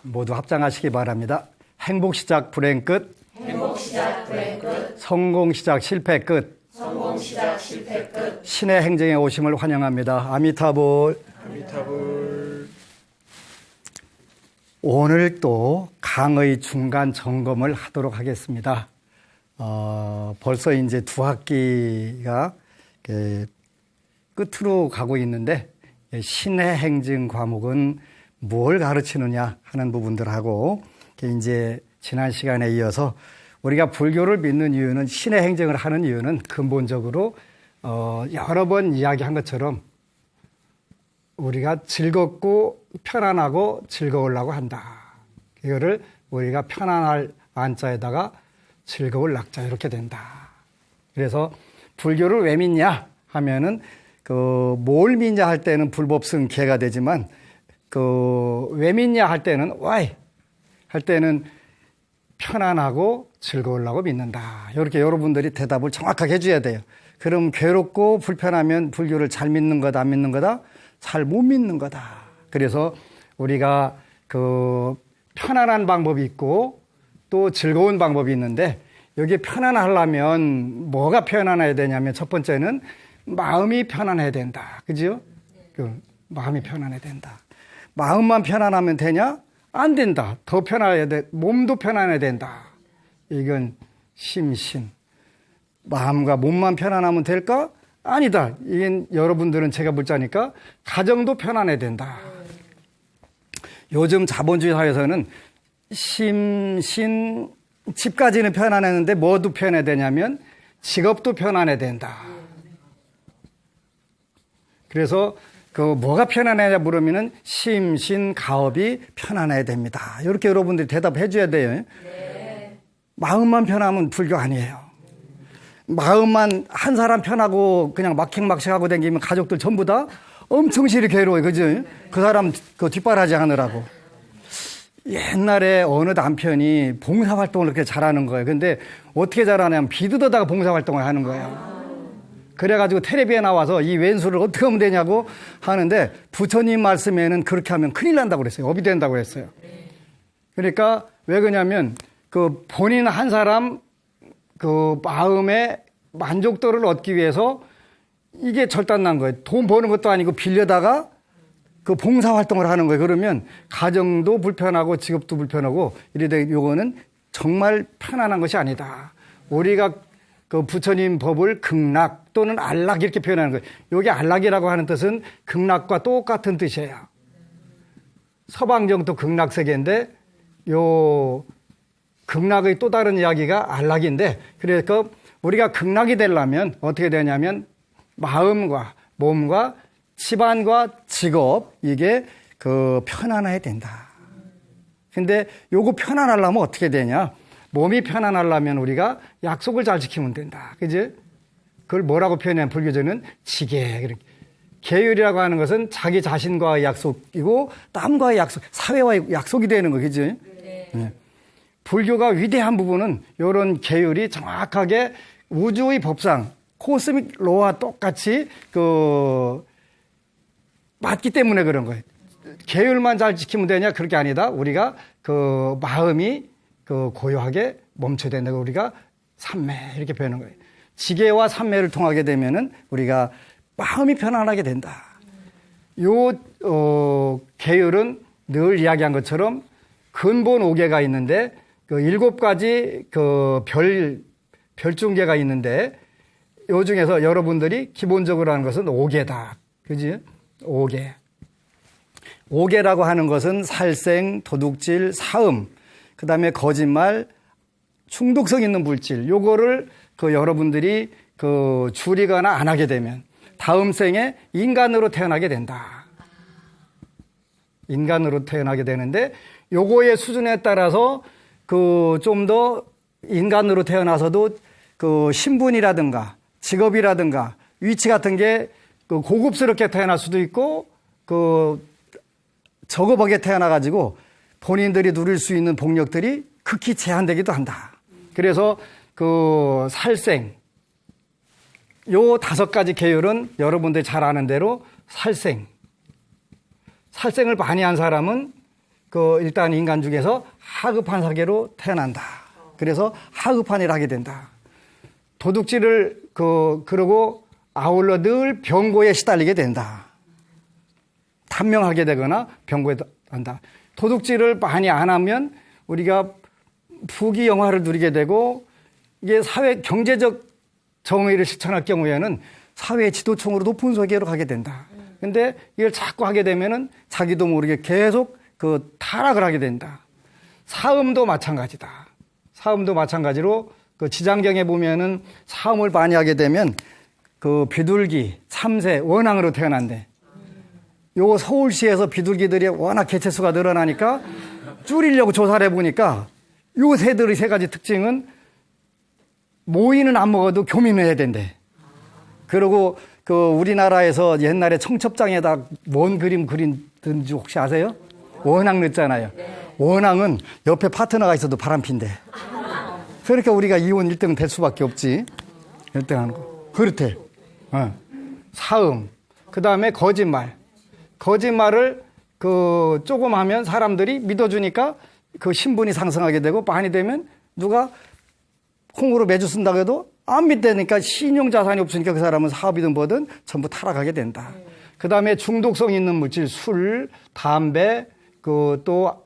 모두 합장하시기 바랍니다. 행복 시작 불행 끝. 행복 시작 불행 끝. 성공 시작 실패 끝. 성공 시작 실패 끝. 신의 행정에 오심을 환영합니다. 아미타불. 아미타불. 오늘 또 강의 중간 점검을 하도록 하겠습니다. 벌써 이제 두 학기가 끝으로 가고 있는데 신의 행정 과목은 뭘 가르치느냐 하는 부분들하고 이제 지난 시간에 이어서 우리가 불교를 믿는 이유는 신의 행정을 하는 이유는 근본적으로 여러 번 이야기한 것처럼 우리가 즐겁고 편안하고 즐거우려고 한다. 이거를 우리가 편안할 안자에다가 즐거울 낙자 이렇게 된다. 그래서 불교를 왜 믿냐 하면은 뭘 믿냐 할 때는 불법승 개가 되지만 왜 믿냐 할 때는 why 할 때는 편안하고 즐거우려고 믿는다. 이렇게 여러분들이 대답을 정확하게 해줘야 돼요. 그럼 괴롭고 불편하면 불교를 잘 믿는 거다 안 믿는 거다? 잘 못 믿는 거다. 그래서 우리가 편안한 방법이 있고 또 즐거운 방법이 있는데 여기 편안하려면 뭐가 편안해야 되냐면 첫 번째는 마음이 편안해야 된다. 그죠? 마음이 편안해야 된다. 마음만 편안하면 되냐? 안 된다. 더 편안해야 돼. 몸도 편안해야 된다. 이건 심신. 마음과 몸만 편안하면 될까? 아니다. 이건 여러분들은 제가 묻자니까 가정도 편안해야 된다. 요즘 자본주의 사회에서는 심신, 집까지는 편안했는데 뭐도 편해야 되냐면 직업도 편안해야 된다. 그래서 뭐가 편안해야 물으면은 심신, 가업이 편안해야 됩니다. 이렇게 여러분들이 대답해 줘야 돼요. 네. 마음만 편하면 불교 아니에요. 마음만 한 사람 편하고 그냥 막행막식하고 다니면 가족들 전부 다 엄청 시리 괴로워요. 그죠? 그 사람 뒷바라지 하느라고. 옛날에 어느 남편이 봉사활동을 그렇게 잘하는 거예요. 근데 어떻게 잘하냐면 비드더다가 봉사활동을 하는 거예요. 그래가지고 텔레비에 나와서 이 왼수를 어떻게 하면 되냐고 하는데 부처님 말씀에는 그렇게 하면 큰일 난다고 그랬어요. 업이 된다고 그랬어요. 그러니까 왜 그러냐면 본인 한 사람 마음의 만족도를 얻기 위해서 이게 절단난 거예요. 돈 버는 것도 아니고 빌려다가 봉사활동을 하는 거예요. 그러면 가정도 불편하고 직업도 불편하고 이래다 요거는 정말 편안한 것이 아니다. 우리가 부처님 법을 극락 또는 안락 이렇게 표현하는 거예요. 여기 안락이라고 하는 뜻은 극락과 똑같은 뜻이에요. 서방정도 극락세계인데 요 극락의 또 다른 이야기가 안락인데 그래서 우리가 극락이 되려면 어떻게 되냐면 마음과 몸과 집안과 직업 이게 편안해야 된다. 근데 요거 편안하려면 어떻게 되냐? 몸이 편안하려면 우리가 약속을 잘 지키면 된다. 그지? 그걸 뭐라고 표현하면 불교적은 지계. 계율이라고 하는 것은 자기 자신과의 약속이고 남과의 약속, 사회와의 약속이 되는 거. 그지? 네. 불교가 위대한 부분은 이런 계율이 정확하게 우주의 법상 코스믹 로와 똑같이 맞기 때문에 그런 거예요. 계율만 잘 지키면 되냐? 그렇게 아니다. 우리가 마음이 고요하게 멈춰야 된다고 우리가 삼매 이렇게 표현하는 거예요. 지계와 삼매를 통하게 되면은 우리가 마음이 편안하게 된다. 계율은 늘 이야기한 것처럼 근본 5개가 있는데 7가지 별중계가 있는데 요 중에서 여러분들이 기본적으로 하는 것은 5개다. 그지? 5개. 5개라고 하는 것은 살생, 도둑질, 사음, 그 다음에 거짓말, 중독성 있는 물질, 요거를 여러분들이 줄이거나 안 하게 되면 다음 생에 인간으로 태어나게 된다. 인간으로 태어나게 되는데 요거의 수준에 따라서 좀 더 인간으로 태어나서도 신분이라든가 직업이라든가 위치 같은 게 고급스럽게 태어날 수도 있고 저급하게 태어나가지고 본인들이 누릴 수 있는 복력들이 극히 제한되기도 한다. 그래서 살생 요 5가지 계율은 여러분들이 잘 아는 대로 살생을 많이 한 사람은 일단 인간 중에서 하급한 사계로 태어난다. 그래서 하급한 일을 하게 된다. 도둑질을 그러고 아울러 늘 병고에 시달리게 된다. 탐명하게 되거나 병고에 한다. 도둑질을 많이 안 하면 우리가 부귀영화를 누리게 되고 이게 사회 경제적 정의를 실천할 경우에는 사회 지도층으로 높은 소개로 가게 된다. 근데 이걸 자꾸 하게 되면은 자기도 모르게 계속 타락을 하게 된다. 사음도 마찬가지다. 사음도 마찬가지로 지장경에 보면은 사음을 많이 하게 되면 비둘기, 참새, 원앙으로 태어난대. 요거 서울시에서 비둘기들이 워낙 개체수가 늘어나니까 줄이려고 조사를 해보니까 요 새들의 세 가지 특징은 모이는 안 먹어도 교민을 해야 된대. 그리고 우리나라에서 옛날에 청첩장에다 뭔 그림 그린든지 혹시 아세요? 원앙 넣었잖아요. 원앙은 옆에 파트너가 있어도 바람핀대. 그러니까 우리가 이혼 1등 될 수밖에 없지. 1등 하는 거. 그렇대. 사음. 그 다음에 거짓말. 거짓말을 조금 하면 사람들이 믿어주니까 신분이 상승하게 되고 많이 되면 누가 콩으로 매주 쓴다고 해도 안 믿다니까 신용자산이 없으니까 그 사람은 사업이든 뭐든 전부 타락하게 된다. 그 다음에 중독성 있는 물질, 술, 담배, 또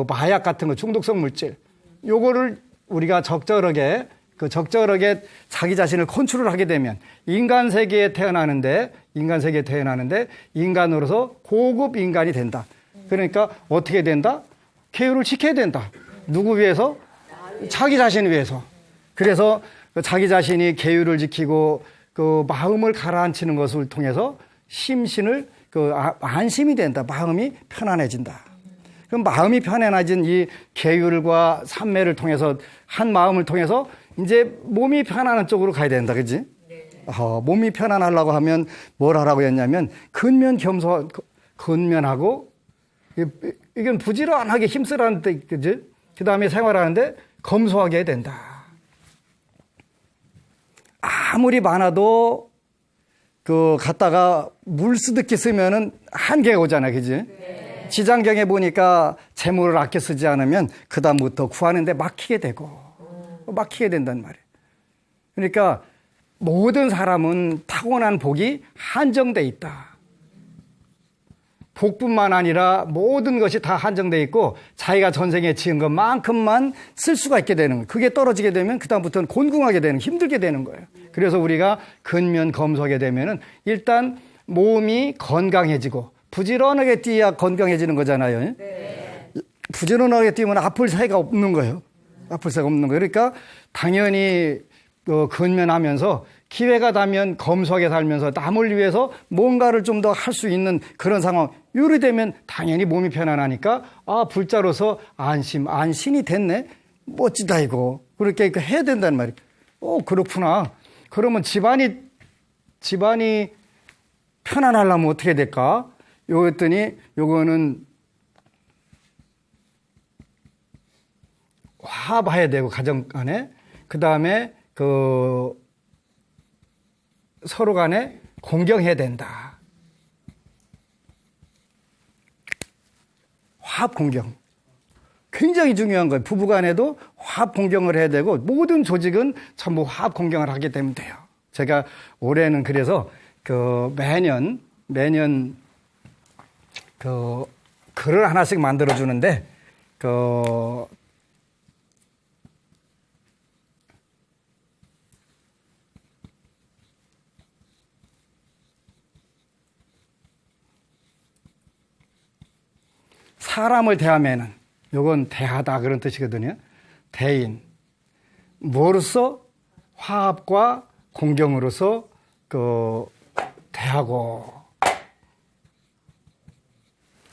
마약 같은 거 중독성 물질. 요거를 우리가 적절하게 자기 자신을 컨트롤하게 되면 인간 세계에 태어나는데 인간으로서 고급 인간이 된다. 그러니까 어떻게 된다? 계율을 지켜야 된다. 누구 위해서? 자기 자신을 위해서. 그래서 자기 자신이 계율을 지키고 마음을 가라앉히는 것을 통해서 심신을 안심이 된다. 마음이 편안해진다. 그럼 마음이 편안해진 이 계율과 삼매를 통해서 한 마음을 통해서 이제 몸이 편안한 쪽으로 가야 된다. 그지? 몸이 편안하려고 하면 뭘 하라고 했냐면 근면하고 이건 부지런하게 힘쓰라는데, 그지? 그 다음에 생활하는데 검소하게 해야 된다. 아무리 많아도 갖다가 물 쓰듯이 쓰면은 한계가 오잖아. 그지? 지장경에 보니까 재물을 아껴 쓰지 않으면 그다음부터 구하는데 막히게 된단 말이에요. 그러니까 모든 사람은 타고난 복이 한정돼 있다. 복뿐만 아니라 모든 것이 다 한정돼 있고 자기가 전생에 지은 것만큼만 쓸 수가 있게 되는 거예요. 그게 떨어지게 되면 그다음부터는 곤궁하게 되는, 힘들게 되는 거예요. 그래서 우리가 근면 검소하게 되면은 일단 몸이 건강해지고 부지런하게 뛰어야 건강해지는 거잖아요. 네. 부지런하게 뛰면 아플 새가 없는 거예요. 그러니까 당연히 근면하면서 기회가 닿으면 검소하게 살면서 남을 위해서 뭔가를 좀 더 할 수 있는 그런 상황. 요리 되면 당연히 몸이 편안하니까 불자로서 안신이 됐네. 멋지다 이거. 그렇게 해야 된단 말이에요. 그렇구나. 그러면 집안이 편안하려면 어떻게 될까? 요랬더니 요거는 화합해야 되고 가정 간에 그 다음에 서로 간에 공경해야 된다. 화합 공경 굉장히 중요한 거예요. 부부 간에도 화합 공경을 해야 되고 모든 조직은 전부 화합 공경을 하게 되면 돼요. 제가 올해는 그래서 매년 글을 하나씩 만들어 주는데 사람을 대하면은 요건 대하다 그런 뜻이거든요. 대인 뭐로서 화합과 공경으로서 대하고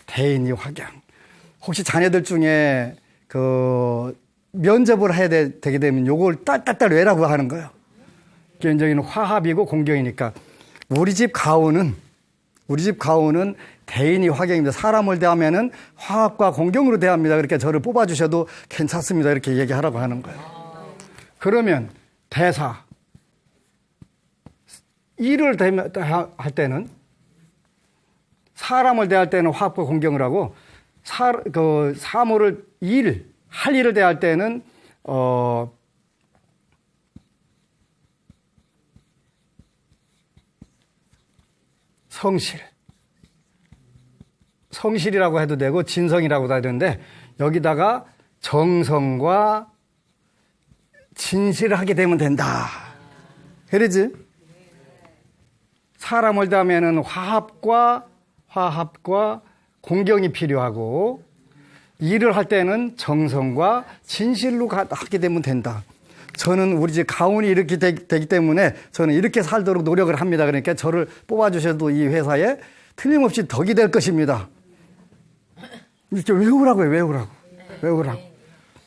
대인이 확양. 혹시 자녀들 중에 면접을 해야 되게 되면 요걸 딸딸딸 외라고 하는 거예요. 개인적인 화합이고 공경이니까 우리 집 가오는 대인이 화경입니다. 사람을 대하면은 화합과 공경으로 대합니다. 그렇게 저를 뽑아주셔도 괜찮습니다. 이렇게 얘기하라고 하는 거예요. 그러면 대사. 일을 할 때는 사람을 대할 때는 화합과 공경을 하고 사물을 할 일을 대할 때는 성실이라고 해도 되고 진성이라고도 하는데 여기다가 정성과 진실을 하게 되면 된다. 그러지? 사람을 대하면은 화합과 공경이 필요하고 일을 할 때는 정성과 진실로 하게 되면 된다. 저는 우리 집 가훈이 이렇게 되기 때문에 저는 이렇게 살도록 노력을 합니다. 그러니까 저를 뽑아주셔도 이 회사에 틀림없이 덕이 될 것입니다. 이렇게 외우라고.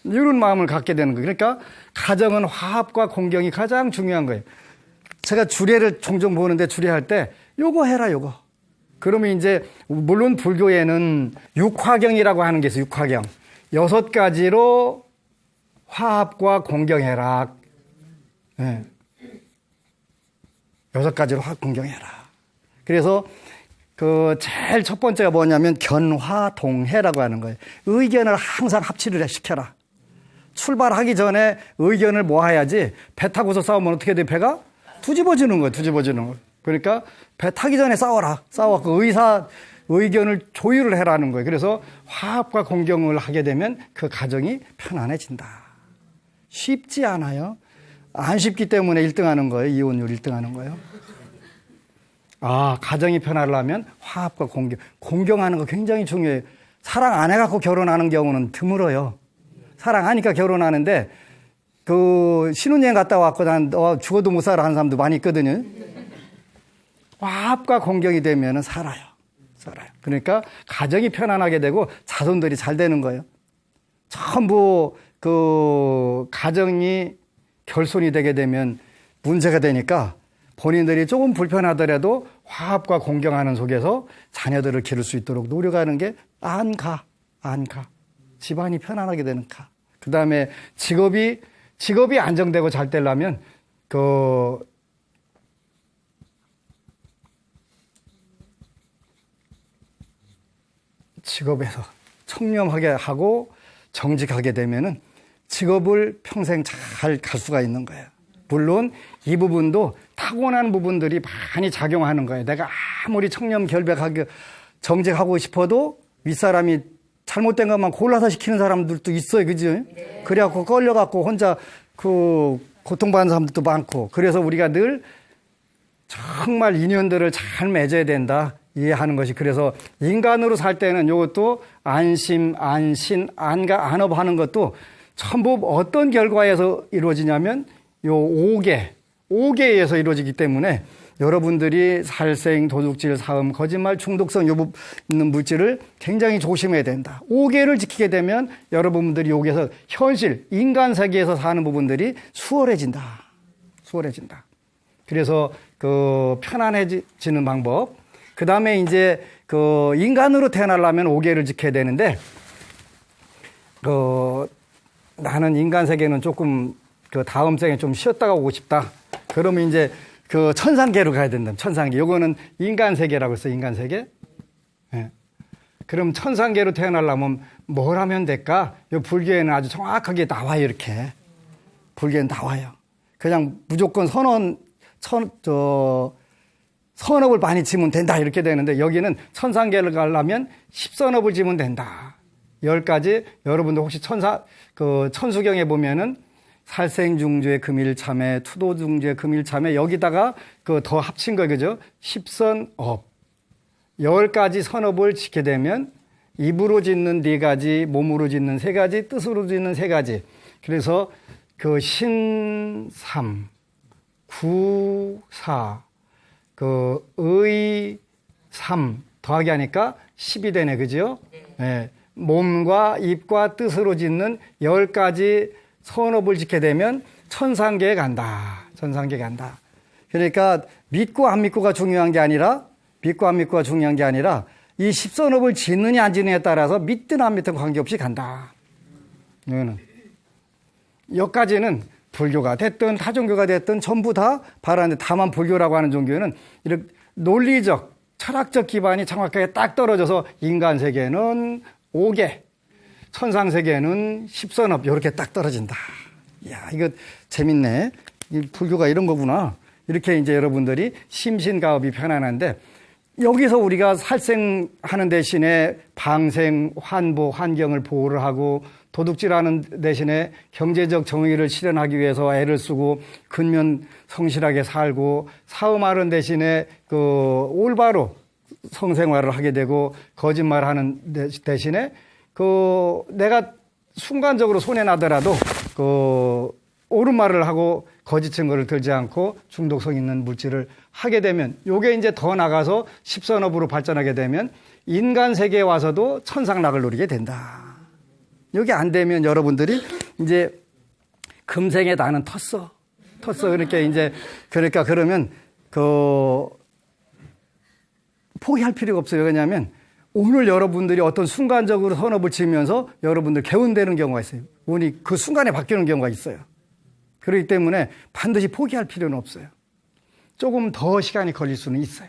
이런 마음을 갖게 되는 거예요. 그러니까 가정은 화합과 공경이 가장 중요한 거예요. 제가 주례를 종종 보는데 주례할 때 요거 해라 요거. 그러면 이제 물론 불교에는 육화경이라고 하는 게 있어요. 육화경. 6가지로 화합과 공경해라. 네. 6가지로 화합 공경해라. 그래서 제일 첫 번째가 뭐냐면 견화동해라고 하는 거예요. 의견을 항상 합치를 시켜라. 출발하기 전에 의견을 모아야지 배 타고서 싸우면 어떻게 돼? 배가 뒤집어지는 거예요. 그러니까 배 타기 전에 싸워갖고 의견을 조율을 해라는 거예요. 그래서 화합과 공경을 하게 되면 그 가정이 편안해진다. 쉽지 않아요. 안 쉽기 때문에 1등하는 거예요. 이혼율 1등하는 거예요. 가정이 편하려면 화합과 공경하는 거 굉장히 중요해요. 사랑 안 해갖고 결혼하는 경우는 드물어요. 사랑하니까 결혼하는데 신혼여행 갔다 왔고 난 죽어도 못 살아 하는 사람도 많이 있거든요. 화합과 공경이 되면 살아요. 그러니까 가정이 편안하게 되고 자손들이 잘 되는 거예요. 전부 가정이 결손이 되게 되면 문제가 되니까 본인들이 조금 불편하더라도 화합과 공경하는 속에서 자녀들을 기를 수 있도록 노력하는 게 안 가. 집안이 편안하게 되는 가. 그 다음에 직업이 안정되고 잘 되려면 직업에서 청렴하게 하고 정직하게 되면은 직업을 평생 잘 갈 수가 있는 거예요. 물론 이 부분도 타고난 부분들이 많이 작용하는 거예요. 내가 아무리 청렴결백하게 정직하고 싶어도 윗사람이 잘못된 것만 골라서 시키는 사람들도 있어요. 그죠? 네. 그래갖고 끌려갖고 혼자 고통받는 사람들도 많고. 그래서 우리가 늘 정말 인연들을 잘 맺어야 된다. 이해하는 것이. 그래서 인간으로 살 때는 이것도 안심, 안신, 안가, 안업 하는 것도 전부 어떤 결과에서 이루어지냐면 요 5개에 의해서 이루어지기 때문에 여러분들이 살생, 도둑질, 사음, 거짓말, 중독성 있는 물질을 굉장히 조심해야 된다. 5개를 지키게 되면 여러분들이 여기에서 현실, 인간 세계에서 사는 부분들이 수월해진다. 그래서 편안해지는 방법. 그 다음에 이제 인간으로 태어나려면 5개를 지켜야 되는데 나는 인간 세계는 조금 다음 생에 좀 쉬었다가 오고 싶다. 그러면 이제 천상계로 가야 된다. 천상계. 요거는 인간 세계라고 했어요. 인간 세계. 네. 그럼 천상계로 태어나려면 뭘 하면 될까? 요 불교에는 아주 정확하게 나와요. 이렇게. 불교에는 나와요. 그냥 무조건 선업을 많이 지면 된다. 이렇게 되는데 여기는 천상계를 가려면 10선업을 지면 된다. 10가지. 여러분들 혹시 천수경에 보면은 살생중죄 금일참회, 투도중죄 금일참회 여기다가 더 합친 거 그죠? 10선업. 10가지 선업을 지게 되면 입으로 짓는 4가지, 몸으로 짓는 3가지, 뜻으로 짓는 3가지. 그래서 신삼, 구사, 의삼 더하기 하니까 10이 되네. 그죠? 네. 몸과 입과 뜻으로 짓는 10가지 선업을 짓게 되면 천상계에 간다. 그러니까 믿고 안 믿고가 중요한 게 아니라 이 10선업을 짓느냐 안 짓느냐에 따라서 믿든 안 믿든 관계없이 간다. 여기까지는 불교가 됐든 타종교가 됐든 전부 다 바라는데 다만 불교라고 하는 종교는 이렇게 논리적, 철학적 기반이 정확하게 딱 떨어져서 인간 세계는 5개, 천상세계는 10선업 이렇게 딱 떨어진다. 이야, 이거 재밌네. 이 불교가 이런 거구나. 이렇게 이제 여러분들이 심신가업이 편안한데 여기서 우리가 살생하는 대신에 방생, 환보, 환경을 보호를 하고 도둑질하는 대신에 경제적 정의를 실현하기 위해서 애를 쓰고 근면 성실하게 살고 사음하는 대신에 그 올바로 성생활을 하게 되고 거짓말하는 대신에 그 내가 순간적으로 손해 나더라도 그 옳은 말을 하고 거짓 증거를 들지 않고 중독성 있는 물질을 하게 되면 요게 이제 더 나가서 십선업으로 발전하게 되면 인간 세계에 와서도 천상락을 누리게 된다. 여기 안 되면 여러분들이 이제 금생에 나는 텄어. 그러니까 이제 그러니까 그러면 그 포기할 필요가 없어요. 왜냐하면 오늘 여러분들이 어떤 순간적으로 선업을 지으면서 여러분들 개운되는 경우가 있어요. 운이 그 순간에 바뀌는 경우가 있어요. 그렇기 때문에 반드시 포기할 필요는 없어요. 조금 더 시간이 걸릴 수는 있어요.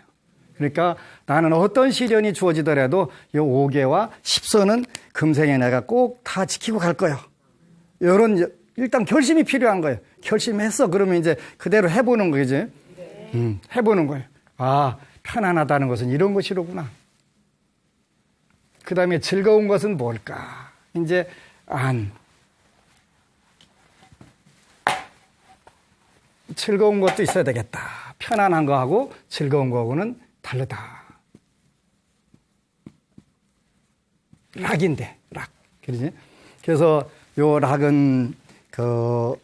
그러니까 나는 어떤 시련이 주어지더라도 이 5개와 10선은 금생에 내가 꼭 다 지키고 갈 거예요. 이런 일단 결심이 필요한 거예요. 결심했어. 그러면 이제 그대로 해보는 거지. 해보는 거예요. 아, 편안하다는 것은 이런 것이로구나. 그 다음에 즐거운 것은 뭘까? 이제 즐거운 것도 있어야 되겠다. 편안한 거하고 즐거운 거하고는 다르다. 락인데, 락. 그러지? 그래서 요 락은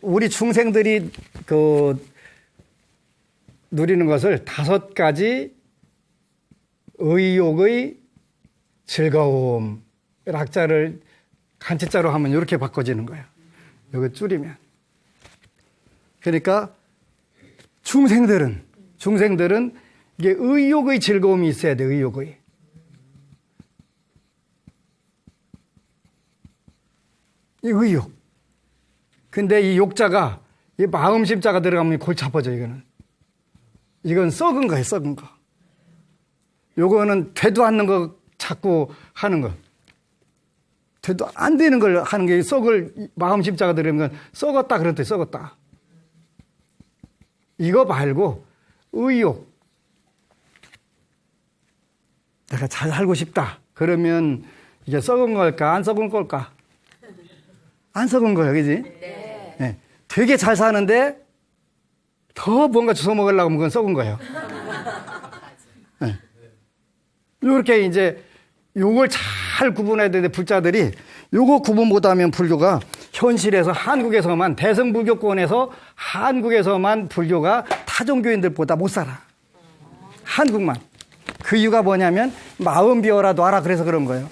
우리 중생들이 누리는 것을 5가지 의욕의 즐거움. 락자를 간체자로 하면 이렇게 바꿔지는 거예요. 이거 줄이면. 그러니까 중생들은 이게 의욕의 즐거움이 있어야 돼, 의욕의. 이 의욕. 근데 이 욕자가, 이 마음심자가 들어가면 골치 아파져, 이거는. 이건 썩은 거예요, 썩은 거. 요거는 되도 않는 거 자꾸 하는 거. 되도 안 되는 걸 하는 게 썩을, 마음심자가 들어가면 썩었다, 그랬더니 썩었다. 이거 말고 의욕. 내가 잘 살고 싶다. 그러면 이게 썩은 걸까? 안 썩은 걸까? 안 썩은 거예요. 그지? 네. 되게 잘 사는데 더 뭔가 주워 먹으려고 하면 그건 썩은 거예요. 네. 이렇게 이제 요걸 잘 구분해야 되는데 불자들이 요거 구분 못하면 불교가 현실에서 한국에서만 대승불교권에서 한국에서만 불교가 타종교인들보다 못 살아. 한국만. 그 이유가 뭐냐면 마음 비워라 놔라 그래서 그런 거예요.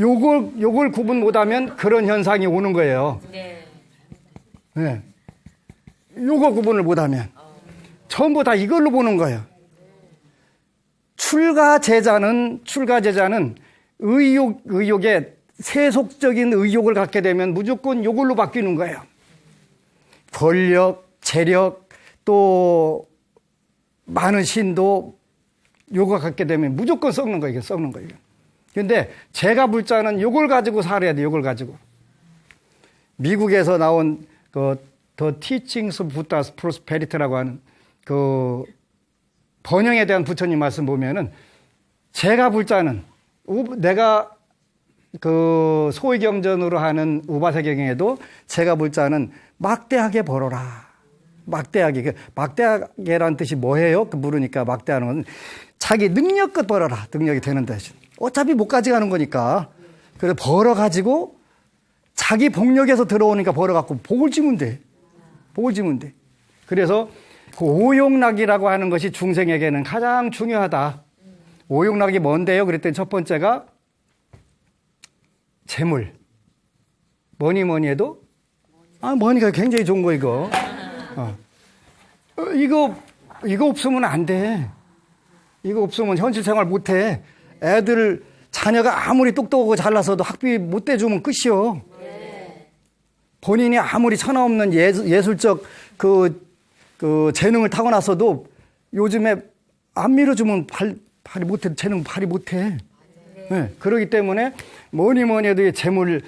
요걸 구분 못하면 그런 현상이 오는 거예요. 네. 요거 구분을 못하면 전부 다 이걸로 보는 거예요. 출가제자는 의욕에 세속적인 의욕을 갖게 되면 무조건 요걸로 바뀌는 거예요. 권력, 재력, 또 많은 신도 요거 갖게 되면 무조건 썩는 거예요. 이게 썩는 거예요. 근데 제가 불자는 요걸 가지고 살아야 돼. 요걸 가지고. 미국에서 나온 The Teachings of Buddha's Prosperity라고 하는 그 번영에 대한 부처님 말씀 보면은 제가 불자는 내가 그 소위경전으로 하는 우바세경에도 제가 불자는 막대하게 벌어라. 막대하게. 막대하게라는 뜻이 뭐예요? 물으니까 막대하는 건 자기 능력껏 벌어라. 능력이 되는 대신. 어차피 못 가져가는 거니까. 그래서 벌어가지고 자기 복력에서 들어오니까 벌어갖고 복을 지면 돼. 복을 지면 돼. 그래서 그 오욕락이라고 하는 것이 중생에게는 가장 중요하다. 오욕락이 뭔데요? 그랬더니 첫 번째가 재물. 뭐니 해도 머니가 굉장히 좋은 거 이거. 이거 없으면 안 돼. 이거 없으면 현실 생활 못 해. 자녀가 아무리 똑똑하고 잘나서도 학비 못 대주면 끝이요. 본인이 아무리 천하없는 예술적 그 재능을 타고났어도 요즘에 안 밀어주면 발이 못해. 재능 발이 못해. 네. 그렇기 때문에 뭐니 뭐니 해도 이 재물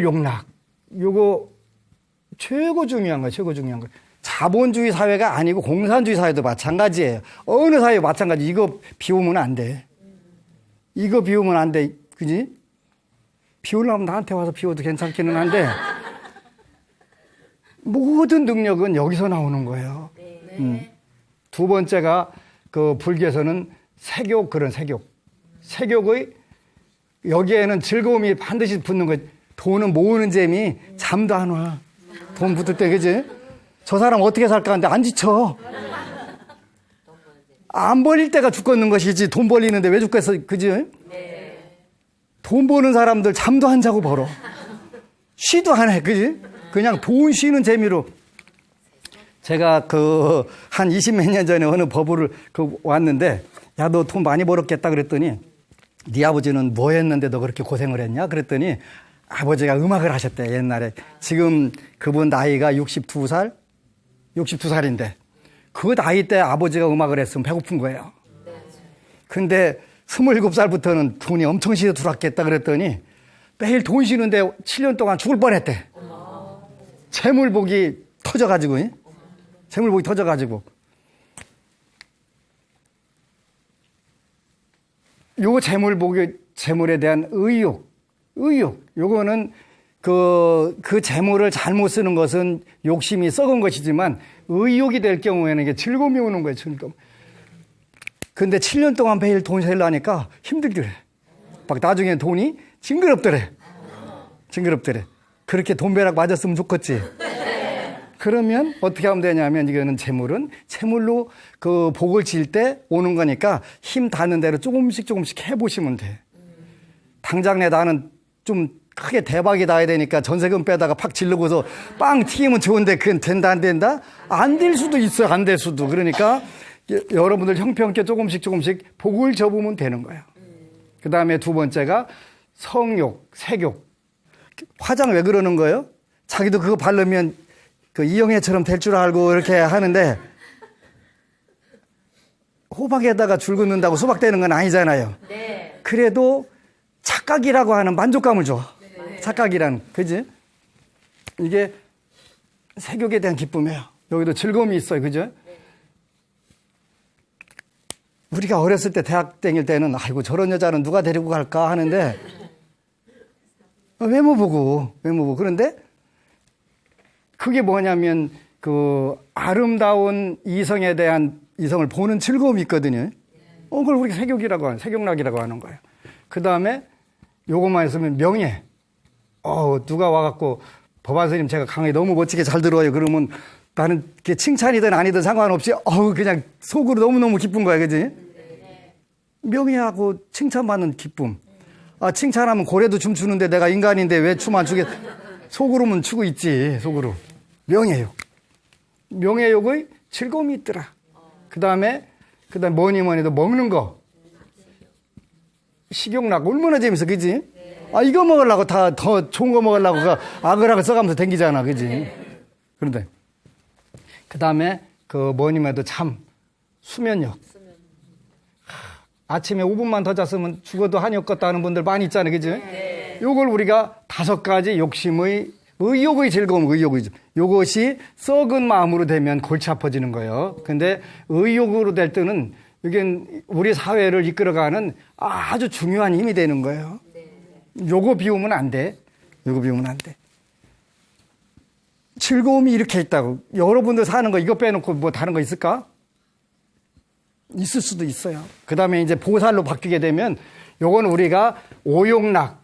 용락. 요거 최고 중요한 거예요. 최고 중요한 거예요. 자본주의 사회가 아니고 공산주의 사회도 마찬가지예요. 어느 사회 마찬가지. 이거 비우면 안 돼. 이거 비우면 안 돼. 그지? 비우려면 나한테 와서 비워도 괜찮기는 한데 모든 능력은 여기서 나오는 거예요. 두 번째가 그 불교에서는 세교, 그런 세교. 세교의 여기에는 즐거움이 반드시 붙는 거예요. 돈은 모으는 재미, 잠도 안 와. 돈 붙을 때, 그지? 저 사람 어떻게 살까 하는데 안 지쳐. 안 벌릴 때가 죽겠는 것이지 돈 벌리는데 왜 죽겠어, 그지? 돈 버는 사람들 잠도 안 자고 벌어. 쉬도 안 해, 그지? 그냥 돈 쉬는 재미로. 제가 한 20몇 년 전에 어느 법을 왔는데, 야, 너 돈 많이 벌었겠다 그랬더니, 네 아버지는 뭐 했는데 너 그렇게 고생을 했냐? 그랬더니, 아버지가 음악을 하셨대, 옛날에. 지금 그분 나이가 62살? 62살인데, 그 나이 때 아버지가 음악을 했으면 배고픈 거예요. 근데 27살부터는 돈이 엄청 쉬어 들어왔겠다 그랬더니, 매일 돈 쉬는데 7년 동안 죽을 뻔했대. 재물복이 터져가지고, 재물복이 터져가지고. 요 재물에 대한 의욕. 요거는 그 재물을 잘못 쓰는 것은 욕심이 썩은 것이지만 의욕이 될 경우에는 이게 즐거움이 오는 거예요, 즐거움. 근데 7년 동안 매일 돈 세려니까 힘들더래. 막 나중에 돈이 징그럽더래. 그렇게 돈벼락 맞았으면 좋겠지. 그러면 어떻게 하면 되냐면 이거는 재물로 그 복을 질 때 오는 거니까 힘 닿는 대로 조금씩 해보시면 돼. 당장 나는 좀 크게 대박이 나야 되니까 전세금 빼다가 팍 질르고서 빵 튀기면 좋은데 그건 된다 안 된다? 안 될 수도 있어요. 안 될 수도. 그러니까 여러분들 형편없게 조금씩 복을 접으면 되는 거예요. 그 다음에 두 번째가 성욕, 색욕. 화장 왜 그러는 거예요? 자기도 그거 바르면 그 이영애처럼 될 줄 알고 이렇게 하는데 호박에다가 줄 긋는다고 수박 되는 건 아니잖아요. 네. 그래도 착각이라고 하는 만족감을 줘. 착각이라는, 그지? 이게 색욕에 대한 기쁨이에요. 여기도 즐거움이 있어요. 그죠? 우리가 어렸을 때 대학 다닐 때는 아이고 저런 여자는 누가 데리고 갈까 하는데 외모 보고. 그런데 그게 뭐냐면 그 아름다운 이성에 대한 이성을 보는 즐거움이 있거든요. 그걸 우리가 색욕락이라고 하는 거예요. 그 다음에 요것만 있으면 명예. 누가 와갖고 법안 스님 제가 강의 너무 멋지게 잘 들어요. 그러면 나는 그게 칭찬이든 아니든 상관없이 그냥 속으로 너무너무 기쁜 거야. 그지? 명예하고 칭찬받는 기쁨. 칭찬하면 고래도 춤추는데 내가 인간인데 왜 춤 안 추겠. 속으로는 추고 있지. 속으로. 명예욕의 즐거움이 있더라. 그 다음에 뭐니 해도 먹는 거. 식욕락 얼마나 재밌어. 그지? 이거 먹으려고 더 좋은 거 먹으려고 아그락을 써가면서 댕기잖아. 그지? 그런데 그 다음에 뭐니 해도 수면욕. 아침에 5분만 더 잤으면 죽어도 한이 없겠다 하는 분들 많이 있잖아요. 그지? 요걸 우리가 5가지 의욕의 즐거움, 요것이 썩은 마음으로 되면 골치 아파지는 거예요. 근데 의욕으로 될 때는 이게 우리 사회를 이끌어가는 아주 중요한 힘이 되는 거예요. 요거 비우면 안 돼. 즐거움이 이렇게 있다고. 여러분들 사는 거 이거 빼놓고 뭐 다른 거 있을까? 있을 수도 있어요. 그 다음에 이제 보살로 바뀌게 되면 요건 우리가 오욕락,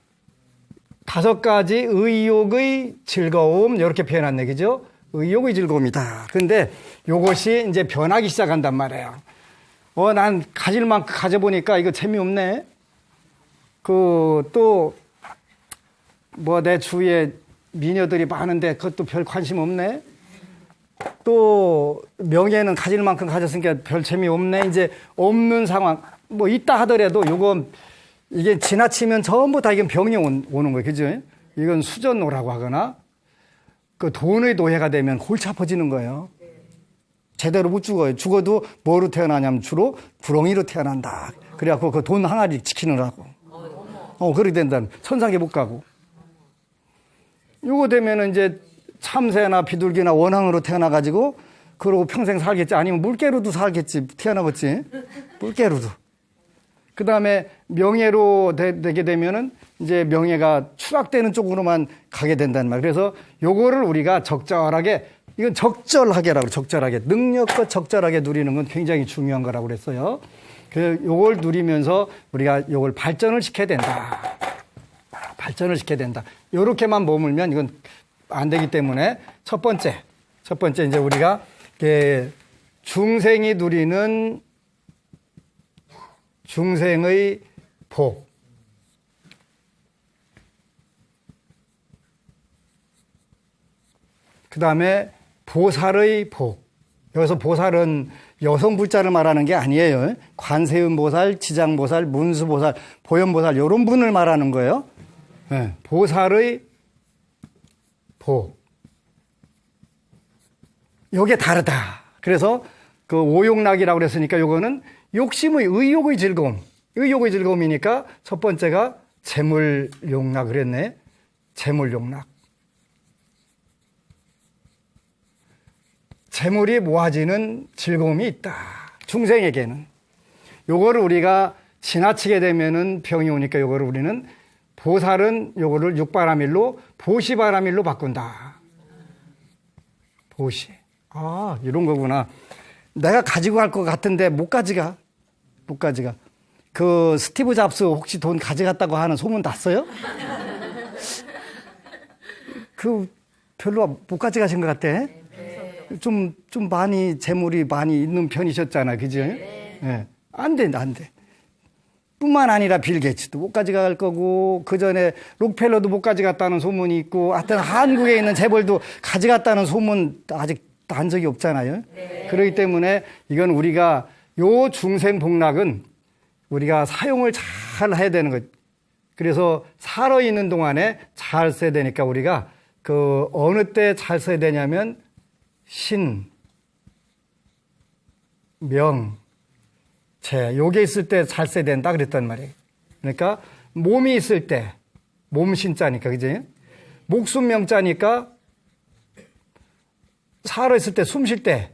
5가지 의욕의 즐거움, 이렇게 표현한 얘기죠. 의욕의 즐거움이다. 근데 요것이 이제 변하기 시작한단 말이에요. 난 가질 만큼 가져보니까 이거 재미없네. 내 주위에 미녀들이 많은데 그것도 별 관심 없네. 또 명예는 가질 만큼 가졌으니까 별 재미없네. 이제 없는 상황. 있다 하더라도 이게 지나치면 전부 다 이건 병이 오는 거예요. 그죠? 이건 수전노라고 하거나 그 돈의 노예가 되면 골치 아파지는 거예요. 제대로 못 죽어요. 죽어도 뭐로 태어나냐면 주로 구렁이로 태어난다. 그래갖고 그 돈 항아리 지키느라고. 그렇게 된다는. 천상에 못 가고. 요거 되면은 이제 참새나 비둘기나 원앙으로 태어나가지고 그러고 평생 살겠지. 아니면 물개로도 살겠지. 태어나겠지. 물개로도. 그 다음에 명예로 되게 되면은 이제 명예가 추락되는 쪽으로만 가게 된다는 말. 그래서 요거를 우리가 적절하게, 이건 적절하게라고, 적절하게. 능력과 적절하게 누리는 건 굉장히 중요한 거라고 그랬어요. 그 요걸 누리면서 우리가 요걸 발전을 시켜야 된다. 발전을 시켜야 된다. 요렇게만 머물면 이건 안 되기 때문에 첫 번째 이제 우리가 중생이 누리는 중생의 복. 그 다음에 보살의 복. 여기서 보살은 여성 불자를 말하는 게 아니에요. 관세음보살, 지장보살, 문수보살, 보현보살 이런 분을 말하는 거예요. 네, 보살의 복. 요게 다르다. 그래서 그 오욕락이라고 그랬으니까 요거는 욕심의 의욕의 즐거움. 의욕의 즐거움이니까 첫 번째가 재물욕락 그랬네. 재물욕락. 재물이 모아지는 즐거움이 있다. 중생에게는. 요거를 우리가 지나치게 되면은 병이 오니까 요거를 우리는 보살은 요거를 육바라밀로 보시바라밀로 바꾼다. 보시. 아, 이런 거구나. 내가 가지고 갈 것 같은데 못 가져가. 그 스티브 잡스 혹시 돈 가져갔다고 하는 소문 났어요? 그 별로 못 가져가신 것 같아. 좀 많이 재물이 많이 있는 편이셨잖아, 그죠? 네. 안 돼. 뿐만 아니라 빌 게이츠도 못 가져갈 거고, 그 전에 록펠러도 못 가져갔다는 소문이 있고, 하여튼 한국에 있는 재벌도 가져갔다는 소문 아직 난 적이 없잖아요. 네. 그렇기 때문에 이건 우리가 요 중생복락은 우리가 사용을 잘 해야 되는 것. 그래서 살아있는 동안에 잘 써야 되니까 우리가 그 어느 때 잘 써야 되냐면 신, 명, 재 요게 있을 때 잘 써야 된다 그랬단 말이에요. 그러니까 몸이 있을 때 몸 신자니까 그지? 목숨 명자니까 살아있을 때 숨 쉴 때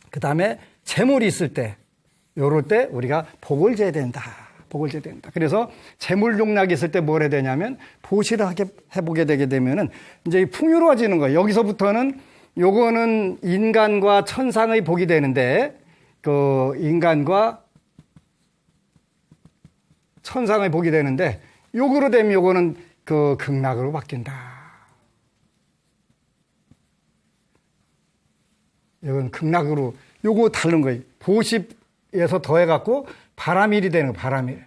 그 다음에 재물이 있을 때 요럴 때 우리가 복을 재야 된다. 그래서 재물욕락이 있을 때 뭘 해야 되냐면 보시를 해보게 되게 되면은 이제 풍요로워지는 거예요. 여기서부터는 요거는 인간과 천상의 복이 되는데 그 인간과 천상의 복이 되는데 요거로 되면 요거는 그 극락으로 바뀐다. 이건 극락으로 요거 다른 거예요. 보십에서 더해갖고 바라밀이 되는 거예요. 바라밀.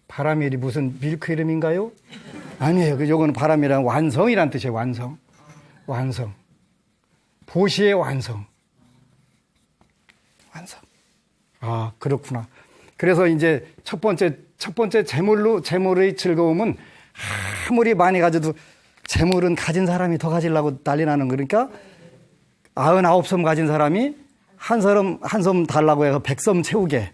바라밀이 무슨 밀크 이름인가요? 아니에요. 요거는 바라밀이란 완성이란 뜻이에요. 완성. 보시의 완성. 아, 그렇구나. 그래서 이제 첫 번째 재물의 즐거움은 아무리 많이 가져도 재물은 가진 사람이 더 가지려고 난리 나는 거니까 99섬 가진 사람이 한 섬 달라고 해서 100섬 채우게.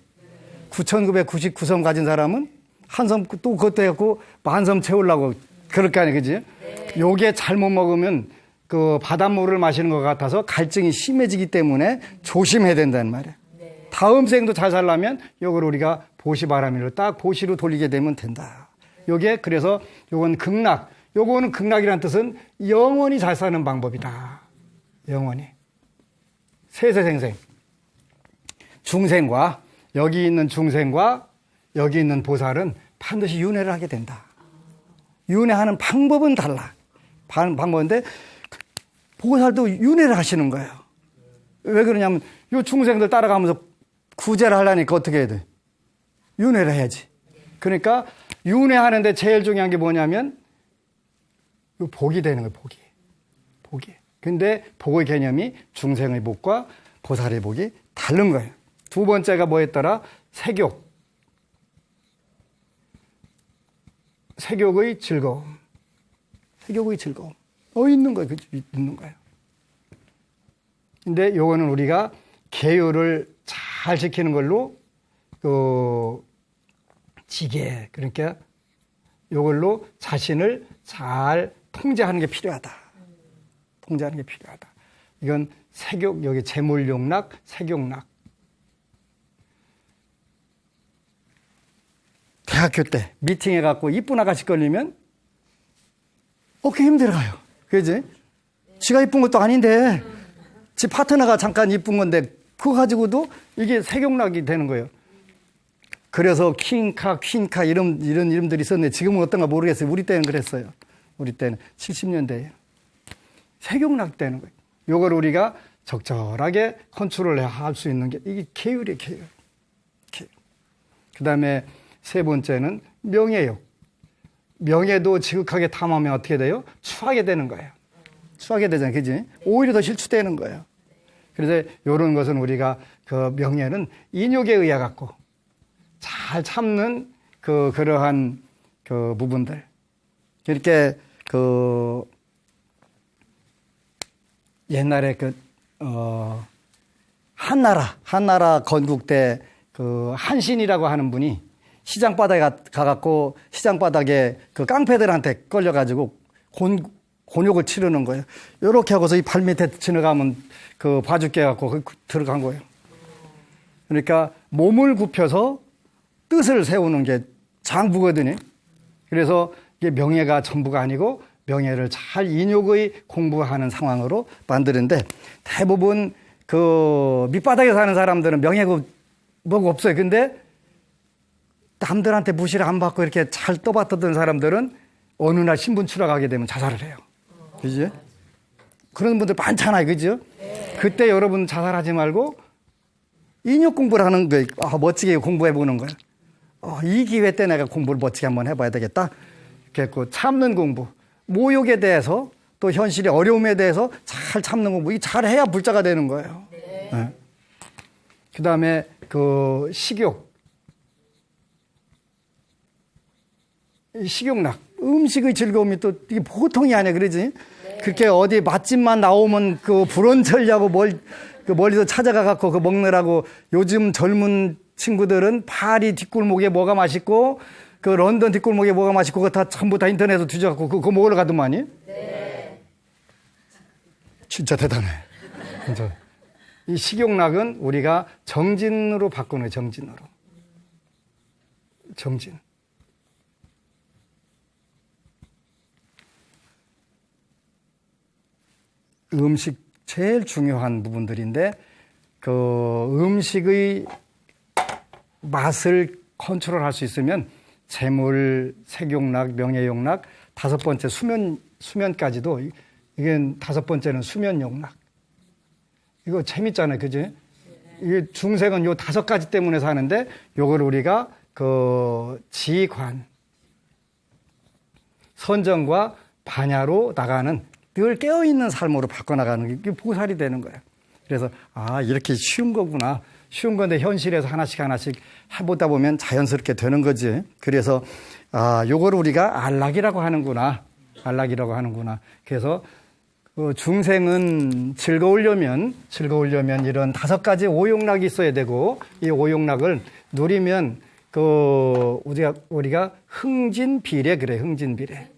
9,999섬 가진 사람은 한 섬 또 그것도 해갖고 10,000섬 채우려고. 그럴 거 아니에요. 그지? 요게 잘못 먹으면 그 바닷물을 마시는 것 같아서 갈증이 심해지기 때문에 조심해야 된다는 말이에요. 다음 생도 잘 살려면 요걸 우리가 보시바라밀로 딱 보시로 돌리게 되면 된다. 요게 그래서 요건 극락. 요거는 극락이라는 뜻은 영원히 잘 사는 방법이다. 영원히. 세세생생. 중생과 여기 있는 중생과 여기 있는 보살은 반드시 윤회를 하게 된다. 윤회하는 방법은 달라. 방법인데 보살도 윤회를 하시는 거예요. 왜 그러냐면 요 중생들 따라가면서 구제를 하려니까 어떻게 해야 돼? 윤회를 해야지. 그러니까 윤회하는데 제일 중요한 게 뭐냐면 요 복이 되는 거예요. 복이. 근데 복의 개념이 중생의 복과 보살의 복이 다른 거예요. 두 번째가 뭐였더라? 세욕. 세욕의 즐거움. 있는 거예요. 있는 거예요. 근데 요거는 우리가 계율을 잘 지키는 걸로 지게, 그러니까 요걸로 자신을 잘 통제하는 게 필요하다. 통제하는 게 필요하다. 이건 색욕, 여기 재물욕락, 색욕락. 대학교 때 미팅해갖고 이쁜 아가씨 걸리면 어깨 힘들어요. 그지? 지가 이쁜 것도 아닌데 지 파트너가 잠깐 이쁜 건데 그거 가지고도 이게 색욕락이 되는 거예요. 그래서 킹카, 퀸카 이런 이름들이 있었는데 지금은 어떤가 모르겠어요. 우리 때는 그랬어요. 우리 때는 70년대에 색욕락 되는 거예요. 요걸 우리가 적절하게 컨트롤 할 수 있는 게 이게 계율이에요. 계율. 그 다음에 세 번째는 명예욕. 명예도 지극하게 탐하면 어떻게 돼요? 추하게 되는 거예요. 추하게 되잖아요. 그지? 오히려 더 실추되는 거예요. 그래서 이런 것은 우리가 그 명예는 인욕에 의해 갖고 잘 참는 그러한 그 부분들. 이렇게 옛날에 한나라 건국 때 한신이라고 하는 분이 시장 바닥에 가갖고 시장 바닥에 그 깡패들한테 걸려가지고 곤욕을 치르는 거예요. 요렇게 하고서 이 발 밑에 지나가면 봐줄게 해갖고 들어간 거예요. 그러니까 몸을 굽혀서 뜻을 세우는 게 장부거든요. 그래서 이게 명예가 전부가 아니고 명예를 잘 인욕의 공부하는 상황으로 만드는데 대부분 밑바닥에 사는 사람들은 명예가 뭐가 없어요. 근데 남들한테 무시를 안 받고 이렇게 잘 떠받던 사람들은 어느 날 신분 추락하게 되면 자살을 해요. 그죠? 그런 분들 많잖아요. 그죠? 그때 여러분 자살하지 말고 인욕 공부를 하는 거예요. 멋지게 공부해 보는 거예요. 이 기회 때 내가 공부를 멋지게 한번 해봐야 되겠다. 그랬고 참는 공부, 모욕에 대해서 또 현실의 어려움에 대해서 잘 참는 공부, 이 잘 해야 불자가 되는 거예요. 네. 그 다음에 식욕. 식욕락. 음식의 즐거움이 또 이게 보통이 아니야. 그러지? 그렇게 어디 맛집만 나오면 불원철려고 멀리서 찾아가갖고 먹느라고 요즘 젊은 친구들은 파리 뒷골목에 뭐가 맛있고 런던 뒷골목에 뭐가 맛있고 그거 다 전부 다 인터넷에서 뒤져갖고 그거 먹으러 가더만이? 네. 진짜 대단해. 진짜. 이 식욕락은 우리가 정진으로 바꾸는 거예요. 정진으로. 정진. 음식 제일 중요한 부분들인데 음식의 맛을 컨트롤할 수 있으면 재물, 색욕락, 명예욕락, 다섯 번째 수면까지도 이게 다섯 번째는 수면욕락. 이거 재밌잖아요. 그지? 이게 중생은 요 다섯 가지 때문에 사는데 요걸 우리가 지관, 선정과 반야로 나가는 늘 깨어있는 삶으로 바꿔나가는 게 보살이 되는 거예요. 그래서 이렇게 쉬운 거구나. 쉬운 건데 현실에서 하나씩 해보다 보면 자연스럽게 되는 거지. 그래서 요걸 우리가 안락이라고 하는구나. 안락이라고 하는구나. 그래서 중생은 즐거우려면 이런 다섯 가지 오욕락이 있어야 되고 이 오욕락을 누리면 우리가 흥진비례 그래. 흥진비례.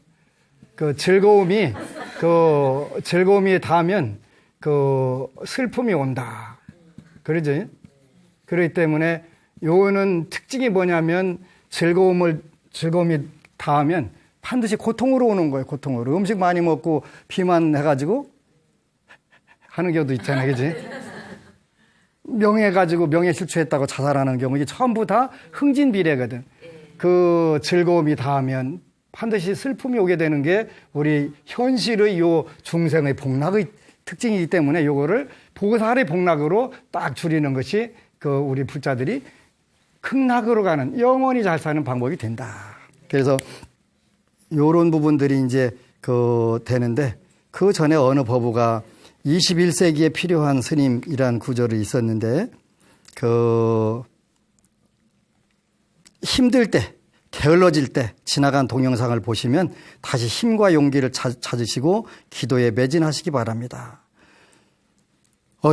즐거움이 닿으면 슬픔이 온다. 그러지? 그렇기 때문에 요거는 특징이 뭐냐면 즐거움이 닿으면 반드시 고통으로 오는 거예요. 고통으로. 음식 많이 먹고 비만 해가지고 하는 경우도 있잖아요. 그지? 명예 가지고 명예 실추했다고 자살하는 경우 이게 전부 다 흥진비례거든. 즐거움이 닿으면 반드시 슬픔이 오게 되는 게 우리 현실의 요 중생의 복락의 특징이기 때문에 요거를 보살의 복락으로 딱 줄이는 것이 우리 불자들이 극락으로 가는 영원히 잘 사는 방법이 된다. 그래서 요런 부분들이 이제 되는데 그 전에 어느 법우가 21세기에 필요한 스님이란 구절이 있었는데 힘들 때 게을러질 때 지나간 동영상을 보시면 다시 힘과 용기를 찾으시고 기도에 매진하시기 바랍니다.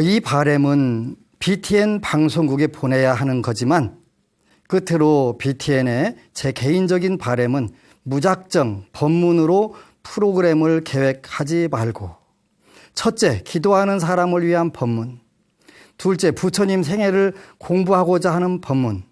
이 바램은 BTN 방송국에 보내야 하는 거지만 끝으로 BTN의 제 개인적인 바램은 무작정 법문으로 프로그램을 계획하지 말고 첫째, 기도하는 사람을 위한 법문. 둘째, 부처님 생애를 공부하고자 하는 법문.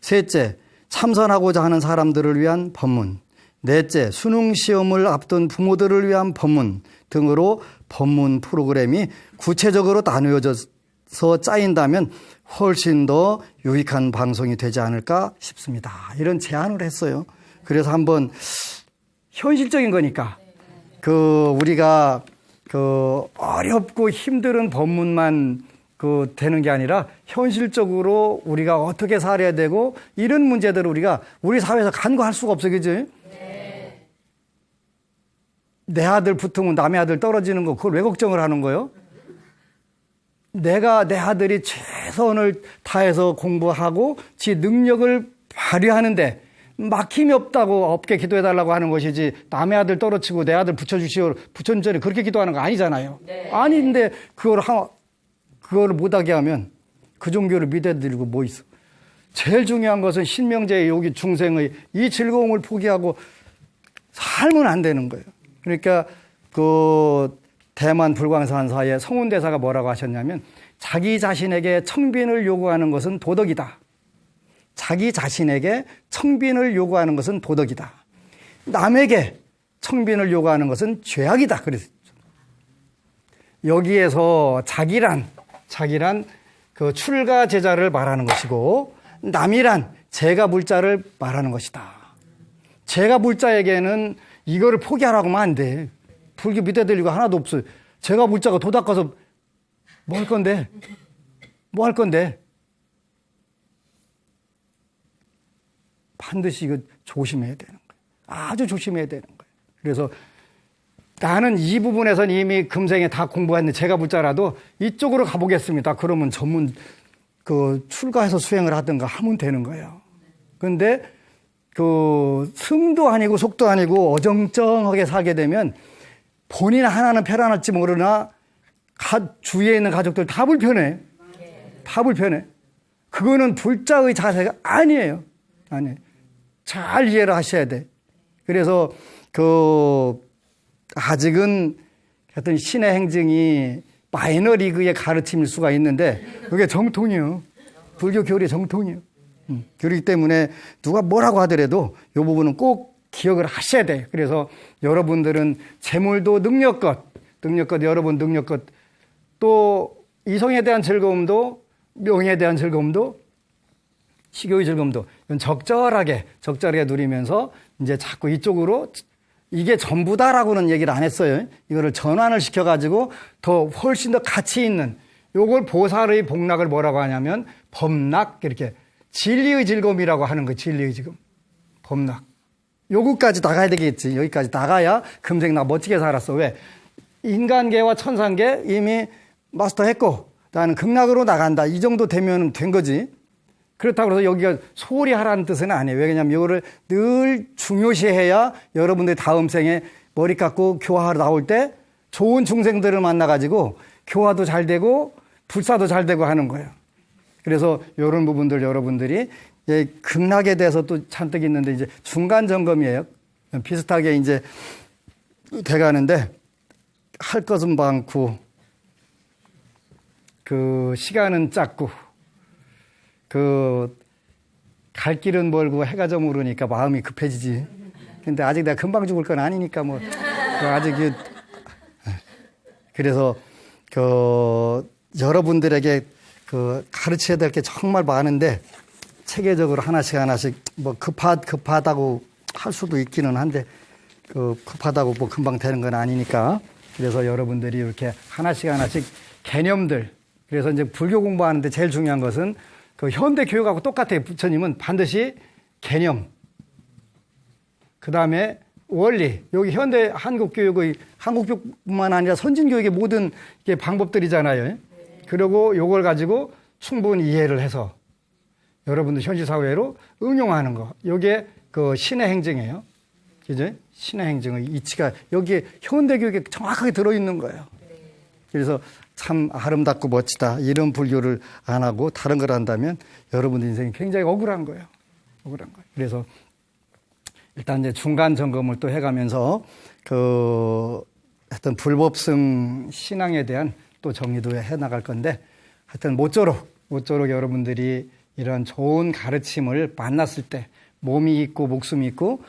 셋째, 참선하고자 하는 사람들을 위한 법문. 넷째, 수능 시험을 앞둔 부모들을 위한 법문 등으로 법문 프로그램이 구체적으로 나누어져서 짜인다면 훨씬 더 유익한 방송이 되지 않을까 싶습니다. 이런 제안을 했어요. 그래서 한번 현실적인 거니까 우리가 어렵고 힘든 법문만 되는 게 아니라 현실적으로 우리가 어떻게 살아야 되고 이런 문제들을 우리가 우리 사회에서 간과할 수가 없어, 그지? 네. 내 아들 붙으면 남의 아들 떨어지는 거 그걸 왜 걱정을 하는 거예요? 내가 내 아들이 최선을 다해서 공부하고 지 능력을 발휘하는데 막힘이 없다고 없게 기도해달라고 하는 것이지 남의 아들 떨어치고 내 아들 붙여주시오 부천전에 그렇게 기도하는 거 아니잖아요. 네. 아닌데 그걸 못하게 하면 그 종교를 믿어드리고 뭐 있어. 제일 중요한 것은 신명제의 여기 중생의 이 즐거움을 포기하고 살면 안 되는 거예요. 그러니까 대만 불광산사의 성운대사가 뭐라고 하셨냐면 자기 자신에게 청빈을 요구하는 것은 도덕이다. 자기 자신에게 청빈을 요구하는 것은 도덕이다. 남에게 청빈을 요구하는 것은 죄악이다. 그랬어요. 여기에서 자기란 출가 제자를 말하는 것이고 남이란 제가 물자를 말하는 것이다. 제가 물자에게는 이거를 포기하라고 하면 안 돼. 불교 믿어들리고 하나도 없어요. 제가 물자가 도 닦아서 뭐 할 건데? 뭐 할 건데? 반드시 이거 조심해야 되는 거예요. 아주 조심해야 되는 거예요. 그래서 나는 이 부분에선 이미 금생에 다 공부했는데 제가 물자라도 이쪽으로 가보겠습니다. 그러면 전문 출가해서 수행을 하든가 하면 되는 거예요. 그런데 승도 아니고 속도 아니고 어정쩡하게 살게 되면 본인 하나는 편안할지 모르나 주위에 있는 가족들 다 불편해. 다 불편해. 그거는 불자의 자세가 아니에요. 아니에요. 잘 이해를 하셔야 돼. 그래서 아직은 하여튼 신의 행증이 마이너리그의 가르침일 수가 있는데 그게 정통이에요. 불교 교리의 정통이에요. 그렇기 때문에 누가 뭐라고 하더라도 이 부분은 꼭 기억을 하셔야 돼. 그래서 여러분들은 재물도 능력껏 여러분 능력껏 또 이성에 대한 즐거움도 명예에 대한 즐거움도 식욕의 즐거움도 이건 적절하게 누리면서 이제 자꾸 이쪽으로 이게 전부다라고는 얘기를 안 했어요. 이거를 전환을 시켜가지고 더 훨씬 더 가치 있는 요걸 보살의 복락을 뭐라고 하냐면 법락 이렇게 진리의 즐거움이라고 하는 거예요. 진리의 즐거움. 법락. 요거까지 나가야 되겠지. 여기까지 나가야 금생 나 멋지게 살았어. 왜? 인간계와 천상계 이미 마스터했고 나는 극락으로 나간다. 이 정도 되면 된 거지. 그렇다고 해서 여기가 소홀히 하라는 뜻은 아니에요. 왜냐하면 이거를 늘 중요시해야 여러분들이 다음 생에 머리 깎고 교화하러 나올 때 좋은 중생들을 만나가지고 교화도 잘 되고 불사도 잘 되고 하는 거예요. 그래서 이런 부분들 여러분들이 극락에 대해서 또 잔뜩 있는데 이제 중간 점검이에요. 비슷하게 이제 돼가는데 할 것은 많고 시간은 짧고 갈 길은 멀고 해가 저무르니까 마음이 급해지지. 근데 아직 내가 금방 죽을 건 아니니까 아직 그래서 여러분들에게 가르쳐야 될 게 정말 많은데 체계적으로 하나씩 급하다고 할 수도 있기는 한데 급하다고 금방 되는 건 아니니까 그래서 여러분들이 이렇게 하나씩 개념들 그래서 이제 불교 공부하는데 제일 중요한 것은 현대 교육하고 똑같아요. 부처님은 반드시 개념, 그 다음에 원리, 여기 현대 한국 교육뿐만 아니라 선진 교육의 모든 방법들이잖아요. 그리고 요걸 가지고 충분히 이해를 해서 여러분들 현실 사회로 응용하는 거. 요게 신의 행정이에요. 그죠? 신의 행정의 이치가 여기에 현대 교육에 정확하게 들어있는 거예요. 그래서 참 아름답고 멋지다 이런 불교를 안 하고 다른 걸 한다면 여러분들 인생이 굉장히 억울한 거예요. 억울한 거예요. 그래서 일단 이제 중간 점검을 또 해가면서 하여튼 불법성 신앙에 대한 또 정리도 해 나갈 건데 하여튼 모쪼록 여러분들이 이런 좋은 가르침을 만났을 때 몸이 있고 목숨이 있고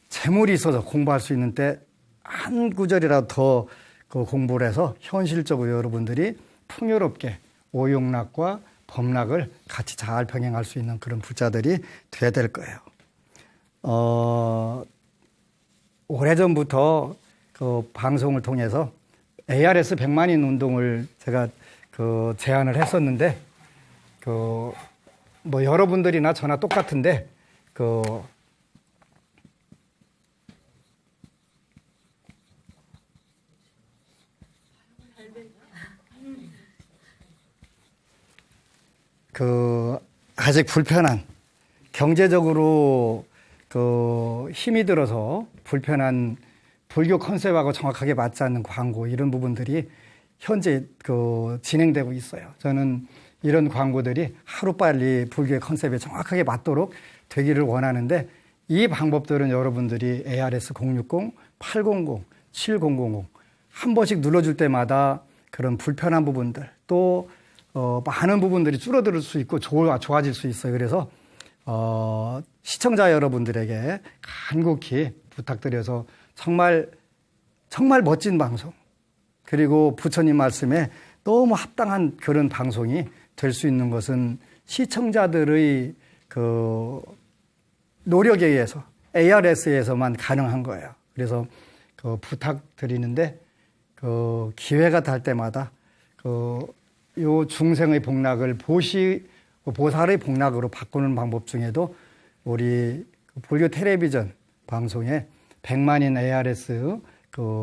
재물이 있어서 공부할 수 있는 때 한 구절이라도 더 공부를 해서 현실적으로 여러분들이 풍요롭게 오용락과 법락을 같이 잘 병행할 수 있는 그런 부자들이 돼야 될 거예요. 오래전부터 그 방송을 통해서 ARS 100만인 운동을 제가 제안을 했었는데 뭐 여러분들이나 저나 똑같은데 아직 불편한 경제적으로 힘이 들어서 불편한 불교 컨셉하고 정확하게 맞지 않는 광고 이런 부분들이 현재 진행되고 있어요. 저는 이런 광고들이 하루빨리 불교의 컨셉에 정확하게 맞도록 되기를 원하는데 이 방법들은 여러분들이 ARS 060, 800, 7000 한 번씩 눌러줄 때마다 그런 불편한 부분들 또 많은 부분들이 줄어들 수 있고 좋아질 수 있어요. 그래서 시청자 여러분들에게 간곡히 부탁드려서 정말 멋진 방송 그리고 부처님 말씀에 너무 합당한 그런 방송이 될 수 있는 것은 시청자들의 노력에 의해서 ARS에서만 가능한 거예요. 그래서 부탁드리는데 기회가 될 때마다 요 중생의 복락을 보살의 복락으로 바꾸는 방법 중에도 우리 불교 텔레비전 방송에 100만인 ARS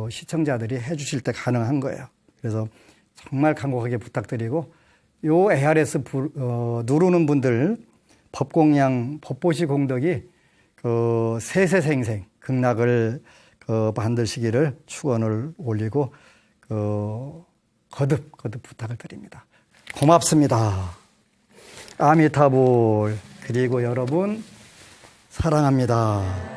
시청자들이 해주실 때 가능한 거예요. 그래서 정말 간곡하게 부탁드리고 요 ARS 누르는 분들 법공양 법보시 공덕이 세세생생 극락을 만드시기를 축원을 올리고 거듭 부탁을 드립니다. 고맙습니다. 아미타불. 그리고 여러분 사랑합니다.